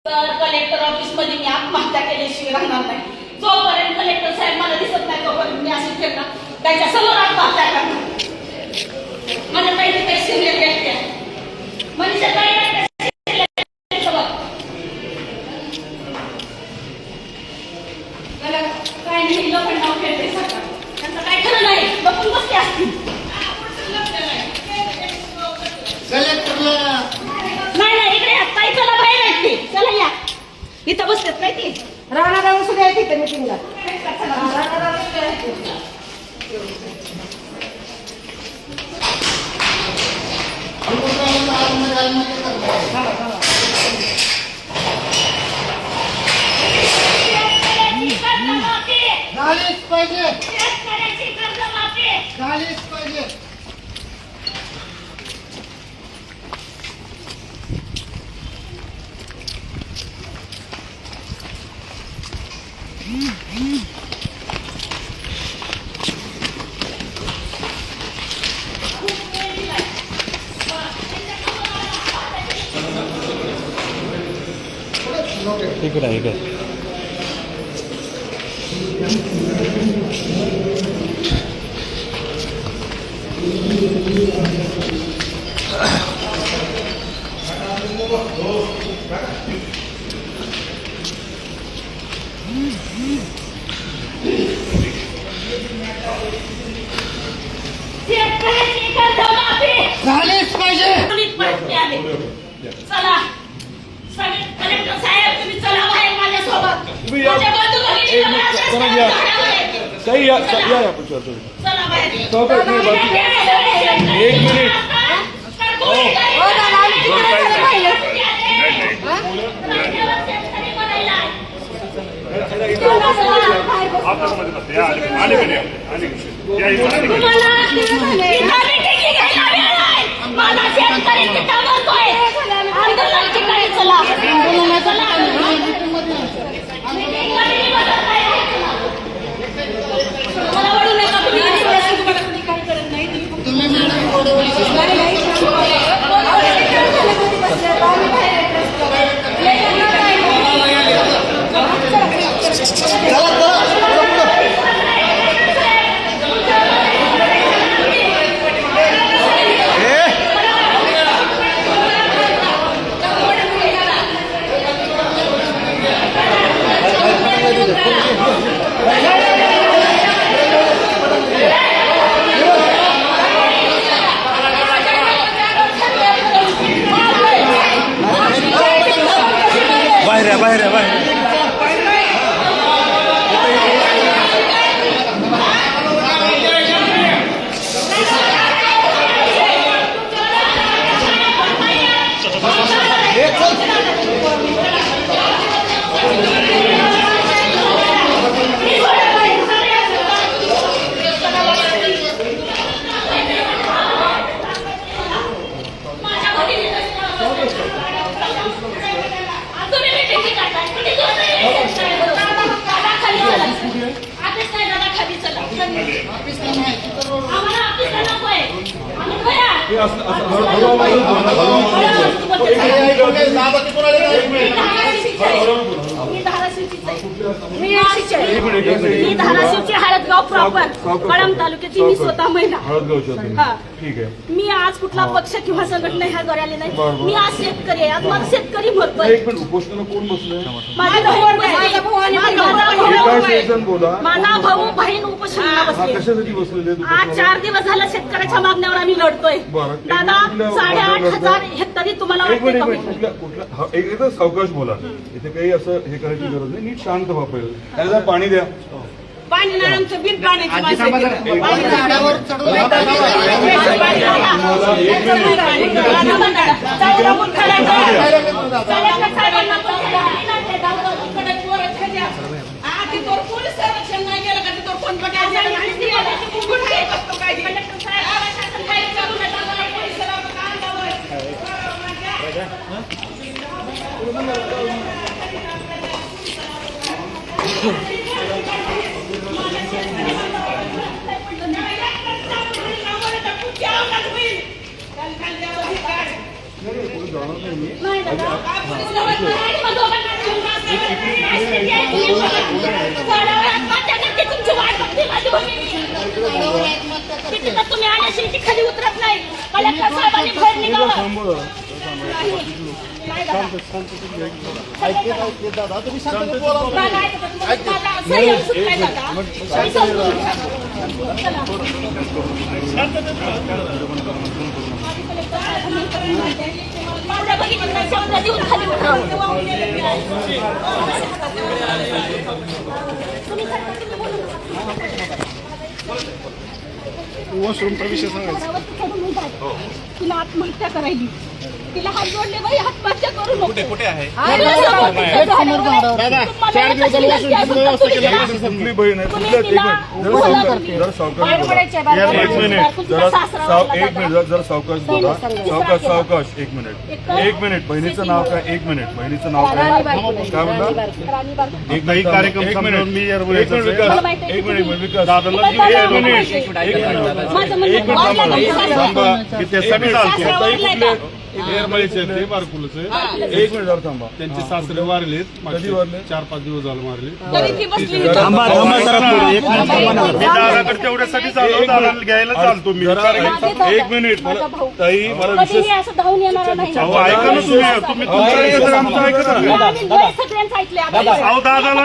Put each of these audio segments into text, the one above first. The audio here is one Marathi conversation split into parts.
कलेक्टर ऑफिस मध्ये मी आत्महत्या केल्याशिवाय राहणार नाही. जोपर्यंत कलेक्टर साहेब मला दिसत नाही तोपर्यंत मी अशी फिरणार, त्याच्या समोर आत्महत्या करणार. मला माहिती काही सिनियर व्यक्ती आहे मनीषा काय नाही लोक नाव खेळते सरकार त्यांचं काय खरं नाही. बघून बसते असतील नाही इकडे ताई चला बाहेर आहेत ते चला या इथं बसतात काय ते राणा सुद्धा आहेत इथे मीटिंगला. झालीच पाहिजे झालीच पाहिजे. इकडे इकडे झालीच पाहिजे. चला कलेक्टर साहेब तुम्ही चला बाहेर माझ्यासोबत. माझ्या बाजूला काही या आपण चला बाहेर एक मिनिट मला शेतकरी किटावतोय आंदोलन ठिकाणी चला मला वडू नका तुम्ही काय करत नाही तुम्ही बाहेर मी धाराशिवची हळदगाव प्रॉपर कळंब तालुक्याची मी स्वतः महिला. ठीक आहे. मी आज कुठला पक्ष किंवा संघटना ह्या द्वारे आले नाही. मी आज शेतकरी आहे. आज मला शेतकरी मरतोय. उपोषण कोण बसलंय? माझा भाऊ बहीण उपोषणाला बसले. कशासाठी बसलेले? आज 4 दिवस झाला शेतकऱ्याच्या मागण्यावर आम्ही लढतोय. दादा 8,500 हेक्टरी तुम्हाला वाटते एकदा सावकाश बोला. इथे काही असं हे करायची गरज नाही. नीट शांत वापरेल. त्याला पाणी द्या. पाणी नाही आमचं बिल पाण्याची पोलीस संरक्षण नाही केलं का तिथं कोण बघायचं नाही जाणार नाही मी. नाही दादा. मग दोघांना घेऊन जा. आत्महत्या करते, तुमची वाट बघते माझी भगिनी. तिथे तर तुम्ही आल्याशी ती खाली उतरत नाही. कलेक्टर साहेबांनी बाहेर निघावं. नाही दादा. दादा तुम्ही दादा, दादा, सही होऊन सुटलाय दादा. सही समजून घ्या. चला. माझ्या भगिनीला शब्द देऊन खाली उतरावं. वॉशरूमचा विषय सांगायचा. तिला आत्महत्या करायली. तिला हात जोडले बाई, आत्महत्या करू नको. कुठे आहे? दादा 4 दिवस झाले वॉशरूमची व्यवस्था केली नाही. कुठली बहीण आहे कुठल्या जरा सावकाश जरा सावकाश बोला. सावकाश 1 मिनिट. बहिणीचं नाव काय? 1 मिनिट. बहिणीचं नाव काय? काय म्हणता? एकदाही कार्यक्रम संपवून मी एक मिनिट विकास माझं थांबा. त्यासाठी चालतो. एक मिनिट जरा थांबा. त्यांचे सासरे वारलेत. कधी वारले? 4-5 दिवस झाले मारले. मी दादाकडे तेवढ्यासाठी चालतो. दादाला घ्यायला चालतो मी. एक मिनिट ताई मला विशेष असं धावून येणार नाही. अहो ऐका ना तुम्ही तुमचं ऐकत राहा, आमचं ऐकत राहा. सगळ्यांचं ऐकले अहो दादाला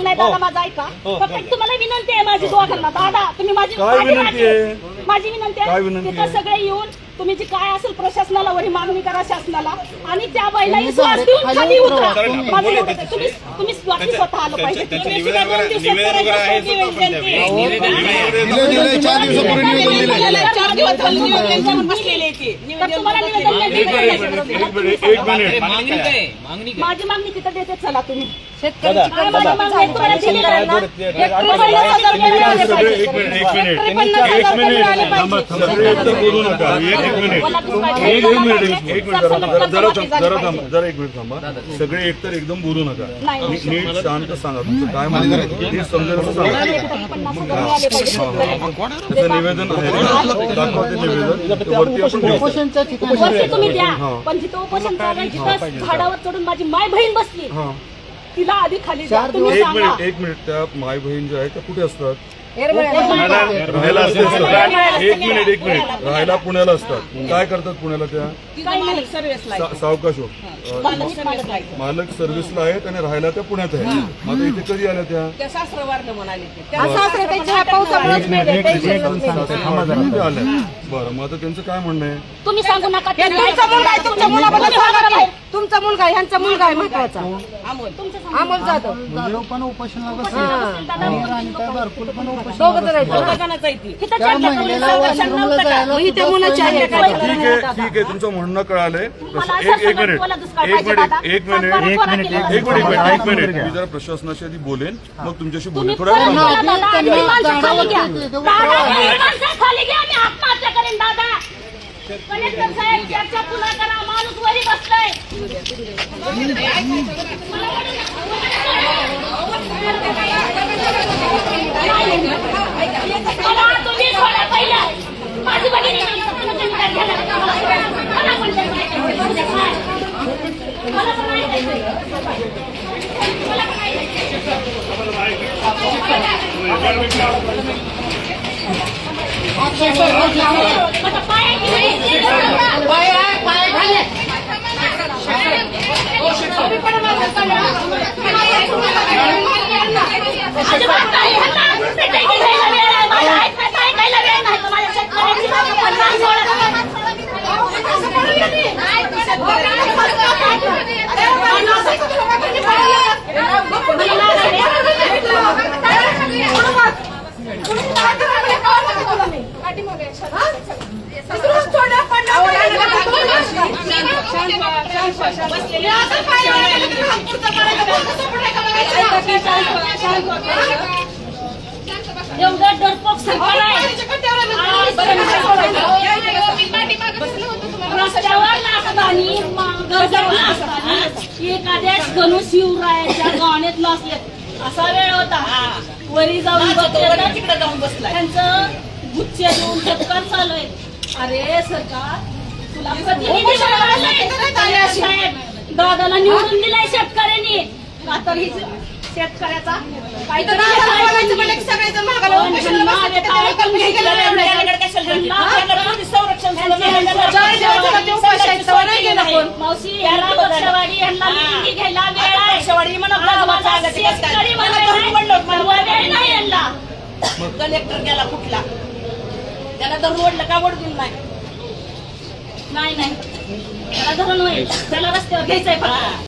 दादा माझा ऐका. फक्त तुम्हाला विनंती आहे माझी दोघांना. दादा तुम्ही माझी काय विनंती आहे? माझी विनंती काय आहे विनंती तिथं आहे? सगळे येऊन तुम्ही जी काय असेल प्रशासनाला वरी मागणी करा शासनाला आणि त्या बाईला विश्वास देऊन खाली उतरा. माझं एवढंच आहे. तुम्ही स्वतः आलं पाहिजे. माझी मागणी तिथं देते. चला तुम्ही बोलू नका. जरा एक मिनिट थांबा. सगळे एकतर एकदम बोलू नका. नीट शांत सांगा तुमचं काय म्हणणं आहे. नीट समजेल असं सांगा. त्याचं निवेदन आहे. दाखवा ते निवेदन. वरती आपण वरती तुम्ही द्या. पण जिथं उपोषण चालू आहे, जिथं झाडावर चढून माझी माय बहीण बसली तिला आधी खाली द्या. तुम्ही सांगा. एक मिनिट त्या माय बहीण ज्या आहेत त्या कुठे असतात? राहायला एक मिनिट राहायला पुण्याला असतात. काय करतात पुण्याला त्या? सावकाश हो. मालक सर्व्हिसला आहेत आणि राहायला त्या पुण्यात आहेत. मग इथे कधी आल्या त्या? आल्या. बरं मग आता त्यांचं काय म्हणणं आहे? तुम्ही सांगू नका. तुमचा मुलगा ह्यांचा मुलगा आहे महत्वाचा. अमोल जाधव पण ठीक आहे तुमचं म्हणणं कळालंय. एक मिनिट मी जरा प्रशासनाशी आधी बोलेन मग तुमच्याशी बोलेन थोड्या आत्महत्या करेन. दादा कलेक्टर साहेब चर्चा पुन्हा करा. माणूस वरी बसलाय. तुम्ही थोडा पहिला माझी बहिणी एवढं डरपोक सरकार आहे. रस्त्यावर नाचतानी एखाद्या गणू शिवरायाच्या गाण्यात नाचले असा वेळ होता. वरी जाऊन तिकडे जाऊन बसला. त्यांचं गुच्छ देऊन चक्कर चालू आहे. अरे सरकार तुला प्रतिनिधी साहेब, दादाला निवडून दिलाय शेतकऱ्यांनी. का तर ही शेतकऱ्याचा काहीतरी मावशी याला पक्षवाडी यांना निवडून घ्यायला वेळ आहे. शेतकरी वेळ नाही यांना. कलेक्टर गेला कुठला त्याला धरून ओढलं का ओढून नाही नाही त्याला धरून होईल, त्याला रस्त्यावर घ्यायचंय फक्त.